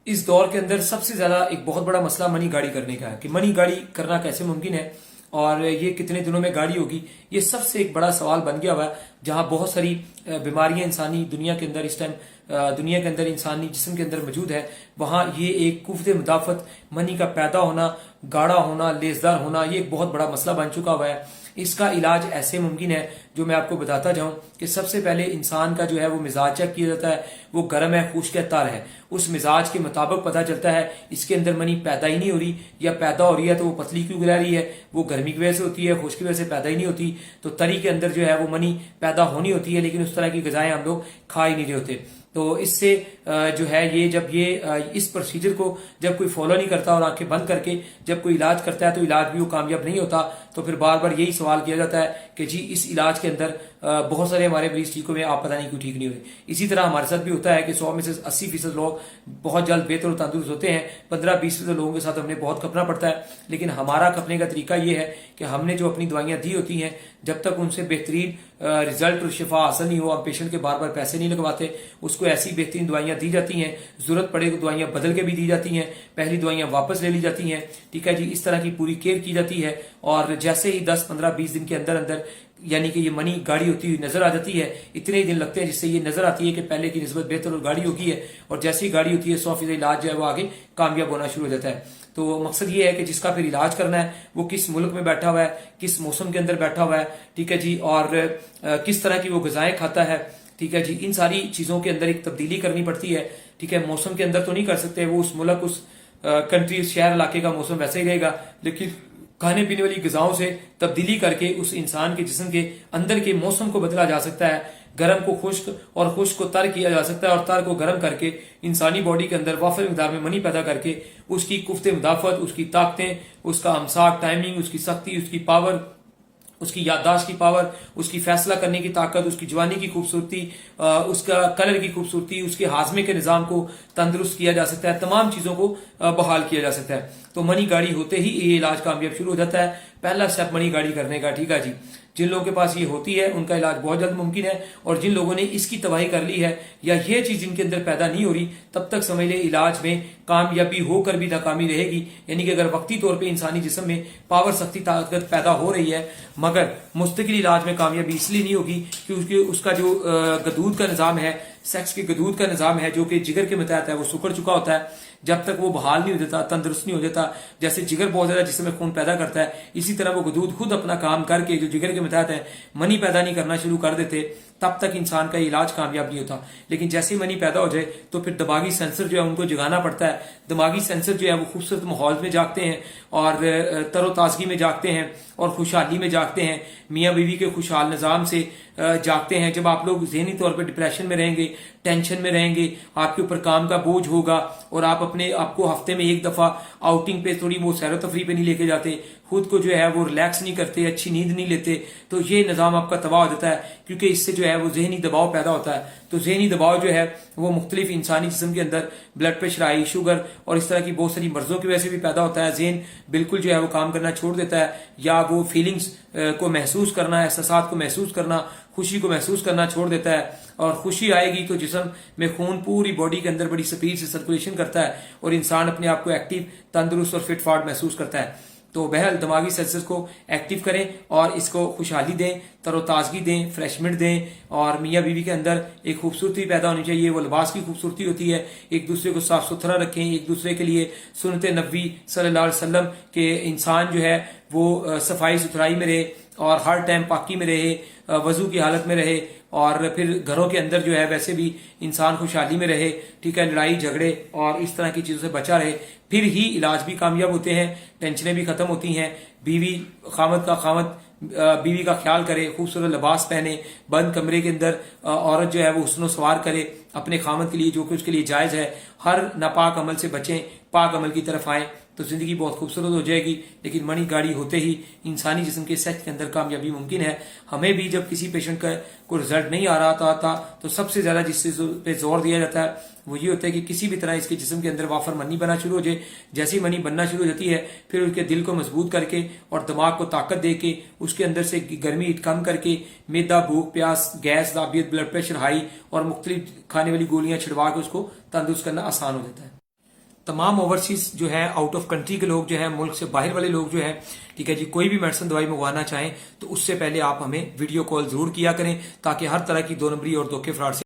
اس دور کے اندر سب سے زیادہ ایک بہت بڑا مسئلہ منی گاڑی کرنے کا ہے کہ منی گاڑی کرنا کیسے ممکن ہے اور یہ کتنے دنوں میں گاڑی ہوگی. یہ سب سے ایک بڑا سوال بن گیا ہوا ہے جہاں بہت ساری بیماریاں انسانی دنیا کے اندر اس ٹائم دنیا کے اندر انسانی جسم کے اندر موجود ہے. وہاں یہ ایک قوت مدافعت منی کا پیدا ہونا، گاڑا ہونا، لیزدار ہونا، یہ ایک بہت بڑا مسئلہ بن چکا ہوا ہے. اس کا علاج ایسے ممکن ہے جو میں آپ کو بتاتا جاؤں کہ سب سے پہلے انسان کا جو ہے وہ مزاج چیک کیا جاتا ہے، وہ گرم ہے، خشک ہے، تر ہے. اس مزاج کے مطابق پتہ چلتا ہے اس کے اندر منی پیدا ہی نہیں ہو رہی، یا پیدا ہو رہی ہے تو وہ پتلی کیوں گرا رہی ہے، وہ گرمی کی وجہ سے ہوتی ہے، خشک کی وجہ سے پیدا ہی نہیں ہوتی. تو تری کے اندر جو ہے وہ منی پیدا ہونی ہوتی ہے، لیکن اس طرح کی غذائیں ہم لوگ کھا ہی نہیں رہے ہوتے. تو اس سے جو ہے یہ جب اس پروسیجر کو جب کوئی فالو نہیں کرتا اور آنکھیں بند کر کے جب کوئی علاج کرتا ہے تو علاج بھی وہ کامیاب نہیں ہوتا. تو پھر بار بار یہی سوال کیا جاتا ہے کہ جی اس علاج کے اندر بہت سارے ہمارے مریض ٹھیک ہوئے، آپ پتہ نہیں کیوں ٹھیک نہیں ہوئے. اسی طرح ہمارے ساتھ بھی ہوتا ہے کہ 100 میں سے 80% لوگ بہت جلد بہتر اور تندرست ہوتے ہیں. 15-20% لوگوں کے ساتھ ہم نے بہت کھپنا پڑتا ہے. لیکن ہمارا کھپنے کا طریقہ یہ ہے کہ ہم نے جو اپنی دوائیاں دی ہوتی ہیں جب تک ان سے بہترین رزلٹ اور شفا حاصل نہیں ہو، ہم پیشنٹ کے بار بار پیسے نہیں لگواتے. اس کو ایسی بہترین دوائیاں دی جاتی ہیں، ضرورت پڑے تو دوائیاں بدل کے بھی دی جاتی ہیں، پہلی دوائیاں واپس لے لی جاتی ہیں. ٹھیک ہے جی، اس طرح کی پوری کیئر کی جاتی ہے. اور جیسے ہی 10-15-20 دن کے اندر اندر یعنی کہ یہ منی گاڑی ہوتی ہوئی نظر آ جاتی ہے، اتنے ہی دن لگتے ہیں جس سے یہ نظر آتی ہے کہ پہلے کی نسبت بہتر اور گاڑی ہوگی ہے. اور جیسی ہی گاڑی ہوتی ہے 100% علاج جو ہے وہ آگے کامیاب ہونا شروع ہو جاتا ہے. تو مقصد یہ ہے کہ جس کا پھر علاج کرنا ہے وہ کس ملک میں بیٹھا ہوا ہے، کس موسم کے اندر بیٹھا ہوا ہے، ٹھیک ہے جی، اور کس طرح کی وہ غذائیں کھاتا ہے. ٹھیک ہے جی، ان ساری چیزوں کے اندر ایک تبدیلی کرنی پڑتی ہے. ٹھیک ہے، موسم کے اندر تو نہیں کر سکتے، وہ اس ملک، اس کنٹری، اس شہر علاقے کا موسم ویسے ہی رہے گا، لیکن کھانے پینے والی غذاؤں سے تبدیلی کر کے اس انسان کے جسم کے اندر کے موسم کو بدلا جا سکتا ہے. گرم کو خشک اور خشک کو تر کیا جا سکتا ہے، اور تر کو گرم کر کے انسانی باڈی کے اندر وافر مقدار میں منی پیدا کر کے اس کی قوت مدافعت، اس کی طاقتیں، اس کا امساک، ٹائمنگ، اس کی سختی، اس کی پاور، اس کی یادداشت کی پاور، اس کی فیصلہ کرنے کی طاقت، اس کی جوانی کی خوبصورتی، اس کا کلر کی خوبصورتی، اس کے ہاضمے کے نظام کو تندرست کیا جا سکتا ہے، تمام چیزوں کو بحال کیا جا سکتا ہے. تو منی گاڑی ہوتے ہی یہ علاج کامیاب شروع ہو جاتا ہے. پہلا سٹیپ منی گاڑی کرنے کا. ٹھیک ہے جی، جن لوگوں کے پاس یہ ہوتی ہے ان کا علاج بہت جلد ممکن ہے، اور جن لوگوں نے اس کی تباہی کر لی ہے یا یہ چیز جن کے اندر پیدا نہیں ہو رہی، تب تک سمجھ لیں علاج میں کامیابی ہو کر بھی ناکامی رہے گی. یعنی کہ اگر وقتی طور پہ انسانی جسم میں پاور، سختی، طاقت پیدا ہو رہی ہے، مگر مستقل علاج میں کامیابی اس لیے نہیں ہوگی کیونکہ اس کا جو گدود کا نظام ہے، سیکس کے گدود کا نظام ہے جو کہ جگر کے متحد ہے، وہ سکڑ چکا ہوتا ہے. جب تک وہ بحال نہیں ہو جاتا، تندرست نہیں ہو جاتا، جیسے جگر بہت زیادہ جسم میں خون پیدا کرتا ہے، اسی طرح وہ گدود خود اپنا کام کر کے جو جگر کے متحد ہے منی پیدا نہیں کرنا شروع کر دیتے، تب تک انسان کا علاج کامیاب نہیں ہوتا. لیکن جیسے ہی منی پیدا ہو جائے تو پھر دماغی سینسر جو ہے ان کو جگانا پڑتا ہے. دماغی سینسر جو ہے وہ خوبصورت ماحول میں جاگتے ہیں اور تر و تازگی میں جاگتے ہیں اور خوشحالی میں جاگتے ہیں، میاں بیوی کے خوشحال نظام سے جاگتے ہیں. جب آپ لوگ ذہنی طور پہ ڈپریشن میں رہیں گے، ٹینشن میں رہیں گے، آپ کے اوپر کام کا بوجھ ہوگا، اور آپ کو ہفتے میں ایک دفعہ آؤٹنگ پہ تھوڑی وہ سیر و تفریح پہ نہیں لے کے جاتے، خود کو جو ہے وہ ریلیکس نہیں کرتے، اچھی نیند نہیں لیتے، تو یہ نظام آپ کا تباہ ہو جاتا ہے. کیونکہ اس سے جو ہے وہ ذہنی دباؤ پیدا ہوتا ہے. تو ذہنی دباؤ جو ہے وہ مختلف انسانی جسم کے اندر بلڈ پریشر، ہائی شوگر اور اس طرح کی بہت ساری مرضوں کی وجہ سے بھی پیدا ہوتا ہے. ذہن بالکل جو ہے وہ کام کرنا چھوڑ دیتا ہے، یا وہ فیلنگز کو محسوس کرنا، احساسات کو محسوس کرنا، خوشی کو محسوس کرنا چھوڑ دیتا ہے. اور خوشی آئے گی تو جسم میں خون پوری باڈی کے اندر بڑی سپیڈ سے سرکولیشن کرتا ہے اور انسان اپنے آپ کو ایکٹیو، تندرست اور فٹ فاٹ محسوس کرتا ہے. تو بہرحال دماغی سینسز کو ایکٹیو کریں اور اس کو خوشحالی دیں، تر و تازگی دیں، فریشمنٹ دیں، اور میاں بیوی کے اندر ایک خوبصورتی پیدا ہونی چاہیے. وہ لباس کی خوبصورتی ہوتی ہے، ایک دوسرے کو صاف ستھرا رکھیں، ایک دوسرے کے لیے سنت نبوی صلی اللہ علیہ وسلم کہ انسان جو ہے وہ صفائی ستھرائی میں رہے اور ہر ٹائم پاکی میں رہے، وضو کی حالت میں رہے، اور پھر گھروں کے اندر جو ہے ویسے بھی انسان خوشحالی میں رہے. ٹھیک ہے، لڑائی جھگڑے اور اس طرح کی چیزوں سے بچا رہے، پھر ہی علاج بھی کامیاب ہوتے ہیں، ٹینشنیں بھی ختم ہوتی ہیں. خامد بیوی کا خیال کرے، خوبصورت لباس پہنے، بند کمرے کے اندر عورت جو ہے وہ حسن و سوار کرے اپنے خامد کے لیے جو کہ اس کے لیے جائز ہے. ہر ناپاک عمل سے بچیں، پاک عمل کی طرف آئیں، تو زندگی بہت خوبصورت ہو جائے گی. لیکن منی گاڑی ہوتے ہی انسانی جسم کے صحت کے اندر کامیابی ممکن ہے. ہمیں بھی جب کسی پیشنٹ کا کوئی رزلٹ نہیں آ رہا تھا تو سب سے زیادہ جس پہ زور دیا جاتا ہے وہ یہ ہوتا ہے کہ کسی بھی طرح اس کے جسم کے اندر وافر منی بننا شروع ہو جائے. جیسی منی بننا شروع ہو جاتی ہے پھر اس کے دل کو مضبوط کر کے اور دماغ کو طاقت دے کے اس کے اندر سے گرمی کم کر کے میدا، بھوک، پیاس، گیس، ذابیت، بلڈ پریشر ہائی اور مختلف کھانے والی گولیاں چھڑوا کے اس کو تندرست کرنا آسان ہو جاتا ہے. تمام اوورسیز جو ہے آؤٹ آف کنٹری کے لوگ جو ہے ملک سے باہر والے لوگ جو ہے ٹھیک ہے جی کوئی بھی میڈیسن دوائی منگوانا چاہیں تو اس سے پہلے آپ ہمیں ویڈیو کال ضرور کیا کریں تاکہ ہر طرح کی 2 نمبری اور دھوکے فراڈ سے